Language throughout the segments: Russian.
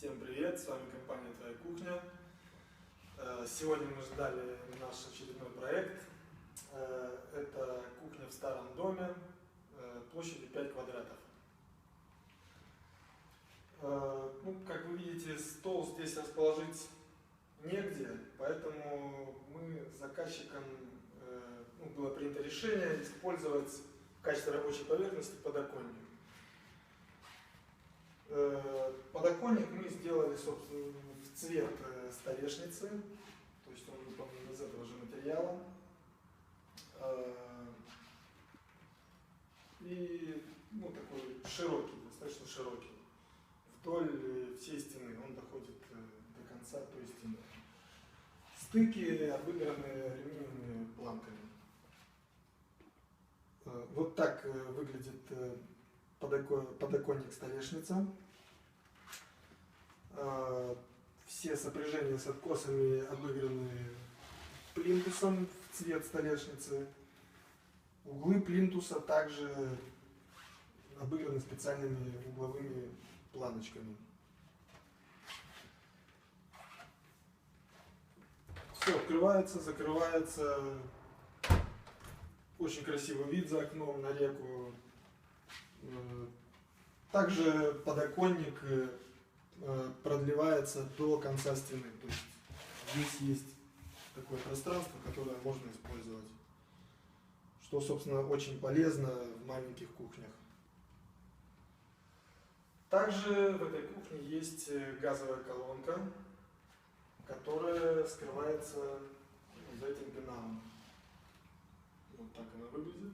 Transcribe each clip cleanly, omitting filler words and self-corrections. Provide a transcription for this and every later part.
Всем привет, с вами компания «Твоя кухня». Сегодня мы ждали наш очередной проект. Это кухня в старом доме площадью 5 квадратов. Как вы видите, стол здесь расположить негде, поэтому мы с заказчиком было принято решение использовать в качестве рабочей поверхности подоконник. Подоконник мы сделали, собственно, в цвет столешницы, то есть он выполнен из этого же материала. И такой широкий, достаточно широкий. Вдоль всей стены, он доходит до конца той стены. Стыки обыграны алюминиевыми планками. Вот так выглядит подоконник-столешница. Все сопряжения с откосами обыграны плинтусом в цвет столешницы. Углы плинтуса также обыграны специальными угловыми планочками. Все открывается, закрывается. Очень красивый вид за окном на реку. Также подоконник продлевается до конца стены. То есть здесь есть такое пространство, которое можно использовать, что, собственно, очень полезно в маленьких кухнях. Также в этой кухне есть газовая колонка, которая скрывается за этим пеналом. Вот так она выглядит.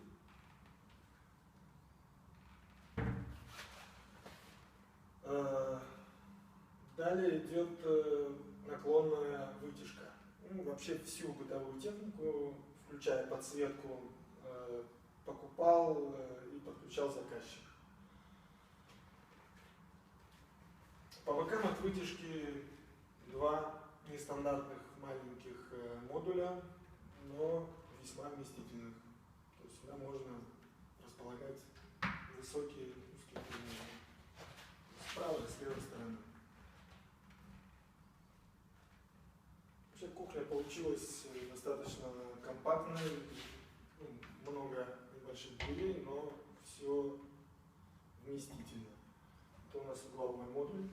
Далее идет наклонная вытяжка. Вообще всю бытовую технику, включая подсветку, покупал и подключал заказчик. По бокам от вытяжки два нестандартных маленьких модуля, но весьма вместительных. То есть сюда можно располагать высокие узкие предметы. Справа и с левой стороны. Вообще кухня получилась достаточно компактной, много небольших дверей, но все вместительно. Это у нас угловой модуль.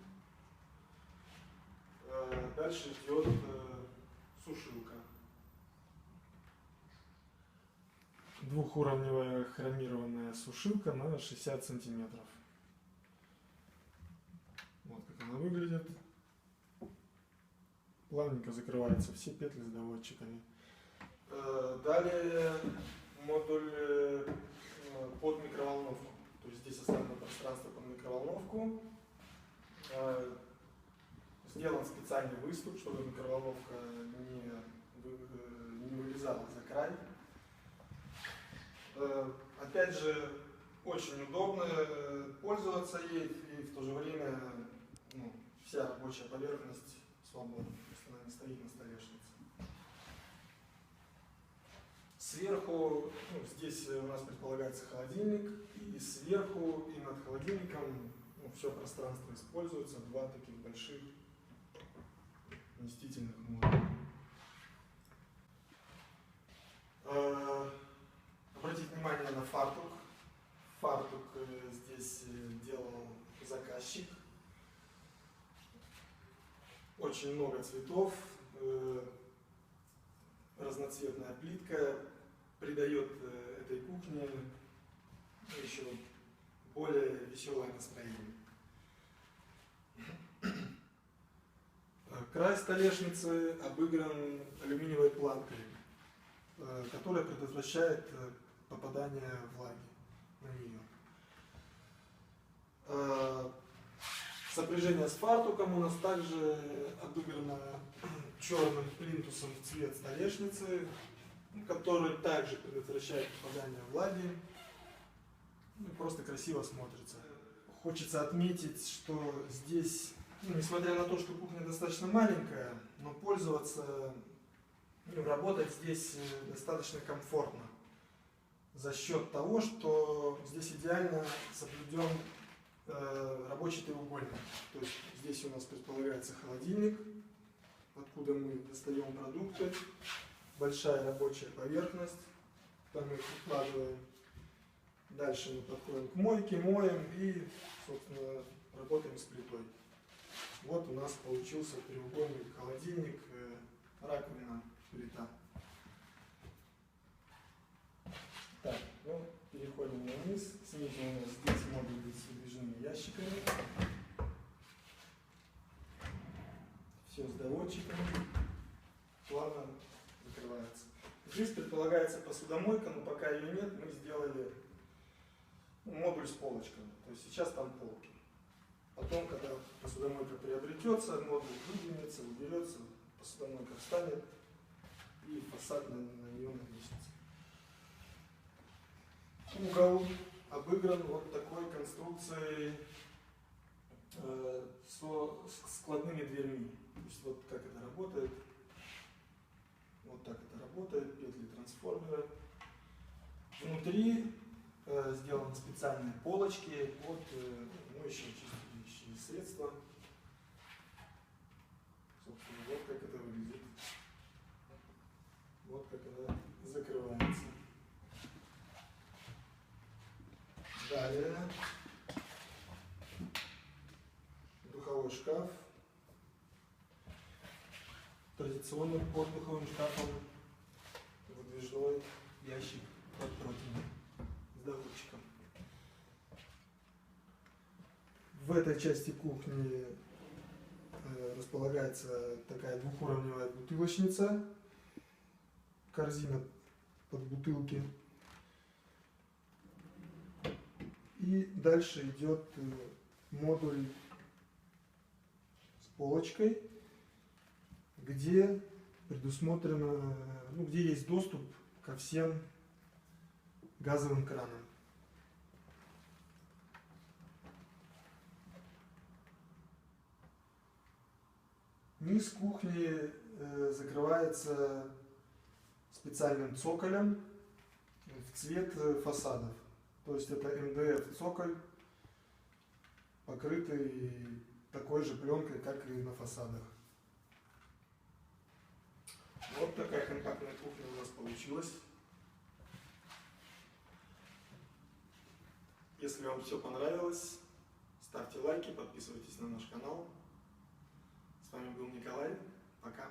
Дальше идет сушилка. Двухуровневая хромированная сушилка на 60 сантиметров. Вот как она выглядит. Плавненько закрываются все петли с доводчиками. Далее модуль под микроволновку. То есть здесь оставлено пространство под микроволновку. Сделан специальный выступ, чтобы микроволновка не вылезала за край. Опять же, очень удобно пользоваться ей, и в то же время вся рабочая поверхность свободна, если она не стоит на столешнице. Сверху, здесь у нас предполагается холодильник, и сверху и над холодильником все пространство используется, два таких больших вместительных модуля. Обратите внимание на фартук. Фартук здесь делал заказчик. Очень много цветов, разноцветная плитка придает этой кухне еще более веселое настроение. Край столешницы обыгран алюминиевой планкой, которая предотвращает попадание влаги на нее. Сопряжение с фартуком у нас также обыграно черным плинтусом в цвет столешницы, который также предотвращает попадание влаги. Просто красиво смотрится. Хочется отметить, что здесь, несмотря на то, что кухня достаточно маленькая, но пользоваться, работать здесь достаточно комфортно. За счет того, что здесь идеально соблюден рабочий треугольник. То есть здесь здесь у нас предполагается холодильник, откуда мы достаем продукты. Большая рабочая поверхность, там мы их укладываем. Дальше мы подходим к мойке, моем и, собственно, работаем с плитой. Вот у нас получился треугольный холодильник, раковина, плита. Так, ну, переходим вниз. Снизу у нас здесь могут быть с выдвижными ящиками. Все с доводчиками. Плавно закрывается. Здесь предполагается посудомойка, но пока ее нет, мы сделали модуль с полочками. То есть сейчас там полки. Потом, когда посудомойка приобретется, модуль выдвинется, уберется, посудомойка встанет и фасад на нее навесится. Угол обыгран вот такой конструкцией со складными дверьми. То есть вот как это работает. Вот так это работает, петли трансформера. Внутри сделаны специальные полочки под моющие чистящие средства. Собственно, вот как это выглядит. Вот как она закрывается. Далее духовой шкаф. Традиционным под духовым шкафом выдвижной ящик под противнем с доводчиком. В этой части кухни располагается такая двухуровневая бутылочница, корзина под бутылки. И дальше идет модуль с полочкой, где предусмотрено, где есть доступ ко всем газовым кранам. Низ кухни закрывается специальным цоколем в цвет фасадов. То есть это МДФ цоколь, покрытый такой же пленкой, как и на фасадах. Вот такая компактная кухня у нас получилась. Если вам все понравилось, ставьте лайки, подписывайтесь на наш канал. С вами был Николай. Пока.